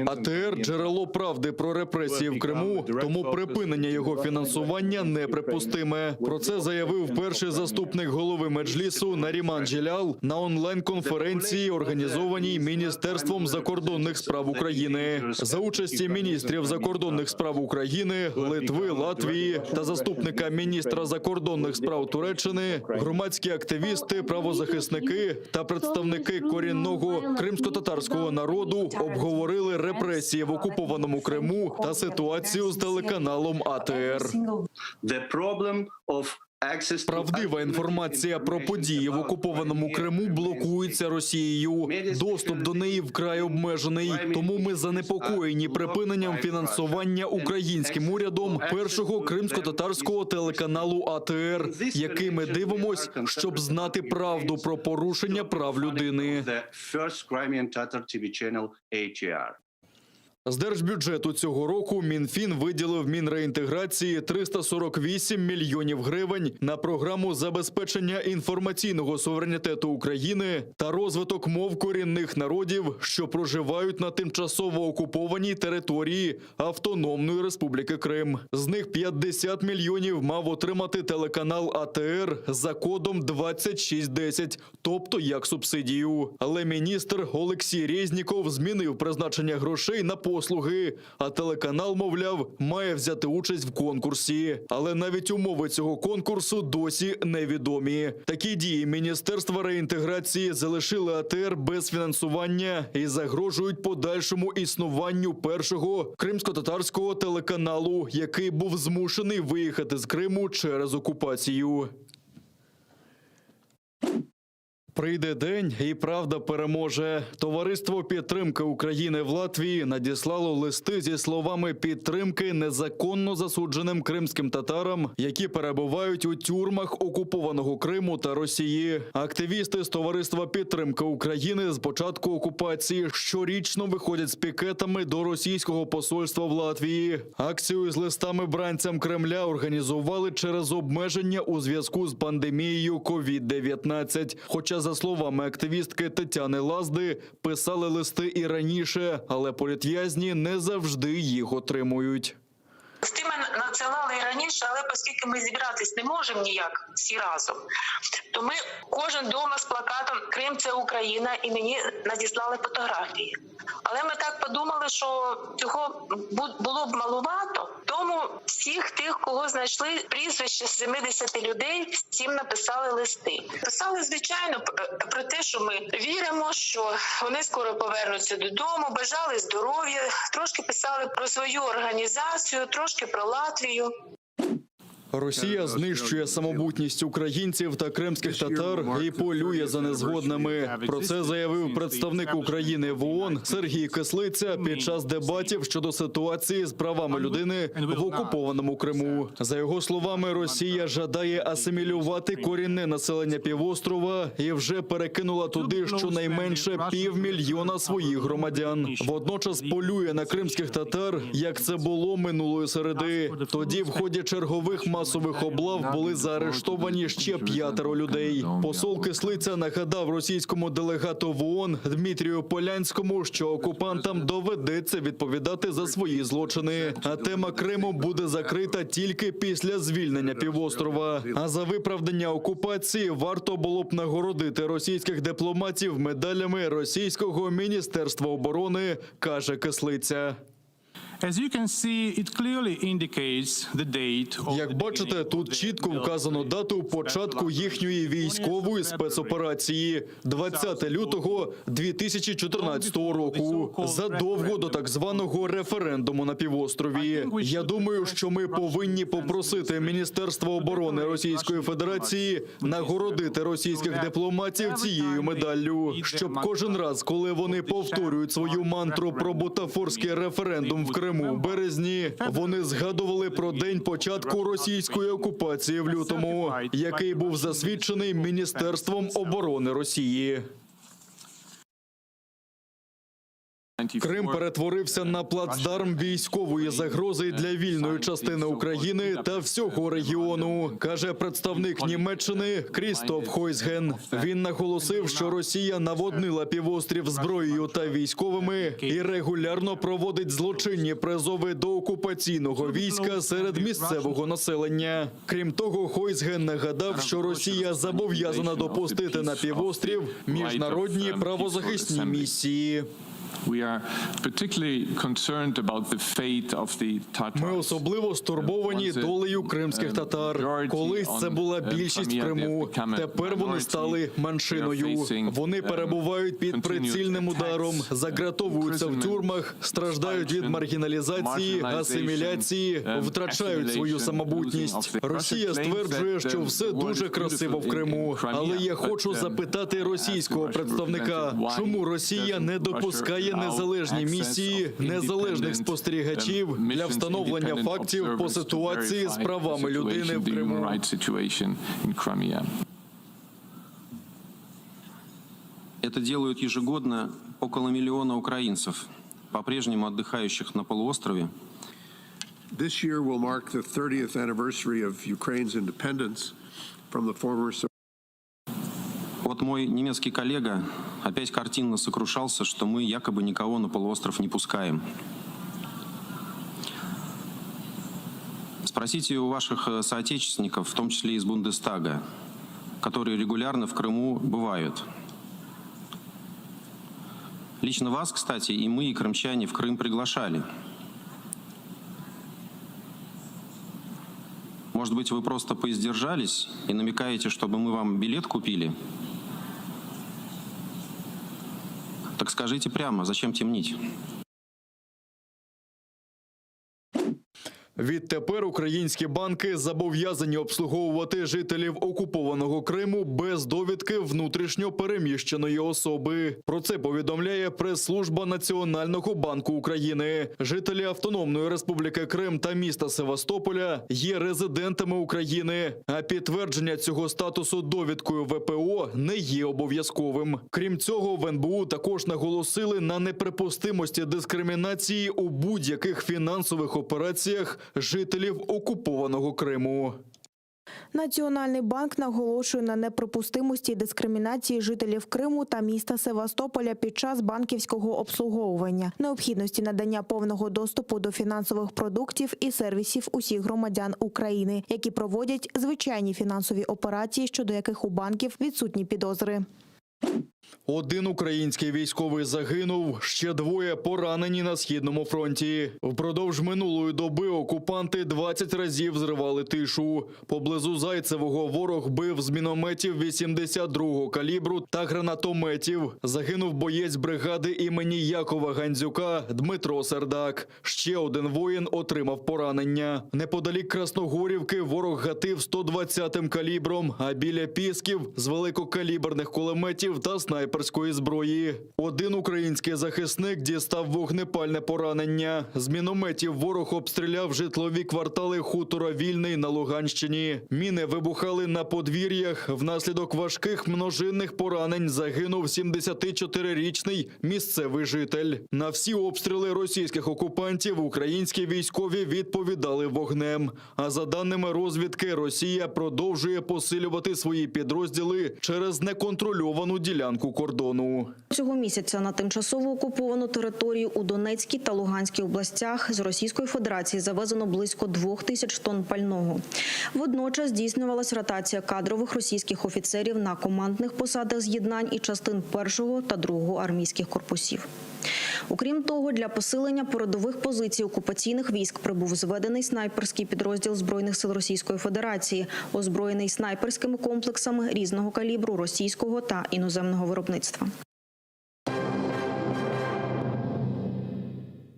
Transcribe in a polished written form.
АТР – джерело правди про репресії в Криму, тому припинення його фінансування неприпустиме. Про це заявив перший заступник голови Меджлісу Наріман Джелял на онлайн-конференції, організованій Міністерством закордонних справ України. За участі міністрів закордонних справ України, Литви, Латвії та заступника міністра закордонних справ Туреччини, громадські активісти, правозахисники та представники корінного кримсько-татарського народу обговорили репресії в окупованому Криму та ситуацію з телеканалом АТР. Правдива інформація про події в окупованому Криму блокується Росією. Доступ до неї вкрай обмежений. Тому ми занепокоєні припиненням фінансування українським урядом першого кримсько-татарського телеканалу АТР, який ми дивимось, щоб знати правду про порушення прав людини. З держбюджету цього року Мінфін виділив Мінреінтеграції 348 мільйонів гривень на програму забезпечення інформаційного суверенітету України та розвиток мов корінних народів, що проживають на тимчасово окупованій території Автономної Республіки Крим. З них 50 мільйонів мав отримати телеканал АТР за кодом 2610, тобто як субсидію. Але міністр Олексій Резніков змінив призначення грошей на послуги, а телеканал, мовляв, має взяти участь в конкурсі. Але навіть умови цього конкурсу досі невідомі. Такі дії Міністерства реінтеграції залишили АТР без фінансування і загрожують подальшому існуванню першого кримсько-татарського телеканалу, який був змушений виїхати з Криму через окупацію. Прийде день і правда переможе. Товариство підтримки України в Латвії надіслало листи зі словами підтримки незаконно засудженим кримським татарам, які перебувають у тюрмах окупованого Криму та Росії. Активісти з Товариства підтримки України з початку окупації щорічно виходять з пікетами до російського посольства в Латвії. Акцію з листами бранцям Кремля організували через обмеження у зв'язку з пандемією COVID-19. Хоча, за словами активістки Тетяни Лазди, писали листи і раніше, але політв'язні не завжди їх отримують. Листи ми надсилали і раніше, але оскільки ми зібратись не можемо ніяк всі разом, то ми кожен вдома з плакатом «Крим – це Україна» і мені надіслали фотографії. Але ми так подумали, що цього було б маловато, тому всіх тих, кого знайшли прізвище 70 людей, всім написали листи. Писали, звичайно, про те, що ми віримо, що вони скоро повернуться додому, бажали здоров'я, трошки писали про свою організацію, трошки про Латвію. Росія знищує самобутність українців та кримських татар і полює за незгодними. Про це заявив представник України в ООН Сергій Кислиця під час дебатів щодо ситуації з правами людини в окупованому Криму. За його словами, Росія жадає асимілювати корінне населення півострова і вже перекинула туди щонайменше 500 000 своїх громадян. Водночас полює на кримських татар, як це було минулої середи. Тоді в ході чергових масових облав були заарештовані ще 5 людей. Посол Кислиця нагадав російському делегату в ООН Дмитрію Полянському, що окупантам доведеться відповідати за свої злочини. А тема Криму буде закрита тільки після звільнення півострова. А за виправдання окупації варто було б нагородити російських дипломатів медалями Російського Міністерства оборони, каже Кислиця. Як бачите, тут чітко вказано дату початку їхньої військової спецоперації – 20 лютого 2014 року, задовго до так званого референдуму на півострові. Я думаю, що ми повинні попросити Міністерство оборони Російської Федерації нагородити російських дипломатів цією медаллю, щоб кожен раз, коли вони повторюють свою мантру про бутафорський референдум в Криму в березні, вони згадували про день початку російської окупації в лютому, який був засвідчений Міністерством оборони Росії. Крим перетворився на плацдарм військової загрози для вільної частини України та всього регіону, каже представник Німеччини Крістоф Хойсген. Він наголосив, що Росія наводнила півострів зброєю та військовими і регулярно проводить злочинні призови до окупаційного війська серед місцевого населення. Крім того, Хойсген нагадав, що Росія зобов'язана допустити на півострів міжнародні правозахисні місії. Ми особливо стурбовані долею кримських татар. Колись це була більшість в Криму, тепер вони стали меншиною. Вони перебувають під прицільним ударом, загратовуються в тюрмах, страждають від маргіналізації, асиміляції, втрачають свою самобутність. Росія стверджує, що все дуже красиво в Криму. Але я хочу запитати російського представника, чому Росія не допускає незалежні місії, незалежних спостерігачів для встановлення фактів по ситуації з правами людини в Криму. Это делают ежегодно около миллиона украинцев, по-прежнему отдыхающих на полуострове. This year will mark the 30th anniversary of Ukraine's independence from the former. Вот мой немецкий коллега опять картинно сокрушался, что мы якобы никого на полуостров не пускаем. Спросите у ваших соотечественников, в том числе из Бундестага, которые регулярно в Крыму бывают. Лично вас, кстати, и мы, и крымчане в Крым приглашали. Может быть, вы просто поиздержались и намекаете, чтобы мы вам билет купили? Так скажите прямо, зачем темнить? Відтепер українські банки зобов'язані обслуговувати жителів окупованого Криму без довідки внутрішньо переміщеної особи. Про це повідомляє прес-служба Національного банку України. Жителі Автономної Республіки Крим та міста Севастополя є резидентами України, а підтвердження цього статусу довідкою ВПО не є обов'язковим. Крім цього, в НБУ також наголосили на неприпустимості дискримінації у будь-яких фінансових операціях жителів окупованого Криму. Національний банк наголошує на неприпустимості дискримінації жителів Криму та міста Севастополя під час банківського обслуговування, необхідності надання повного доступу до фінансових продуктів і сервісів усіх громадян України, які проводять звичайні фінансові операції, щодо яких у банків відсутні підозри. Один український військовий загинув, ще двоє поранені на Східному фронті. Впродовж минулої доби окупанти 20 разів зривали тишу. Поблизу Зайцевого ворог бив з мінометів 82-го калібру та гранатометів. Загинув боєць бригади імені Якова Гандзюка Дмитро Сердак. Ще один воїн отримав поранення. Неподалік Красногорівки ворог гатив 120-м калібром, а біля Пісків – з великокаліберних кулеметів та снайперської зброї. Один український захисник дістав вогнепальне поранення. З мінометів ворог обстріляв житлові квартали хутора Вільний на Луганщині. Міни вибухали на подвір'ях. Внаслідок важких множинних поранень загинув 74-річний місцевий житель. На всі обстріли російських окупантів українські військові відповідали вогнем. А за даними розвідки, Росія продовжує посилювати свої підрозділи через неконтрольовану ділянку кордону. Цього місяця на тимчасово окуповану територію у Донецькій та Луганській областях з Російської Федерації завезено близько 2000 тонн пального. Водночас здійснювалась ротація кадрових російських офіцерів на командних посадах з'єднань і частин 1-го та 2-го армійських корпусів. Окрім того, для посилення передових позицій окупаційних військ прибув зведений снайперський підрозділ Збройних сил Російської Федерації, озброєний снайперськими комплексами різного калібру російського та іноземного виробництва.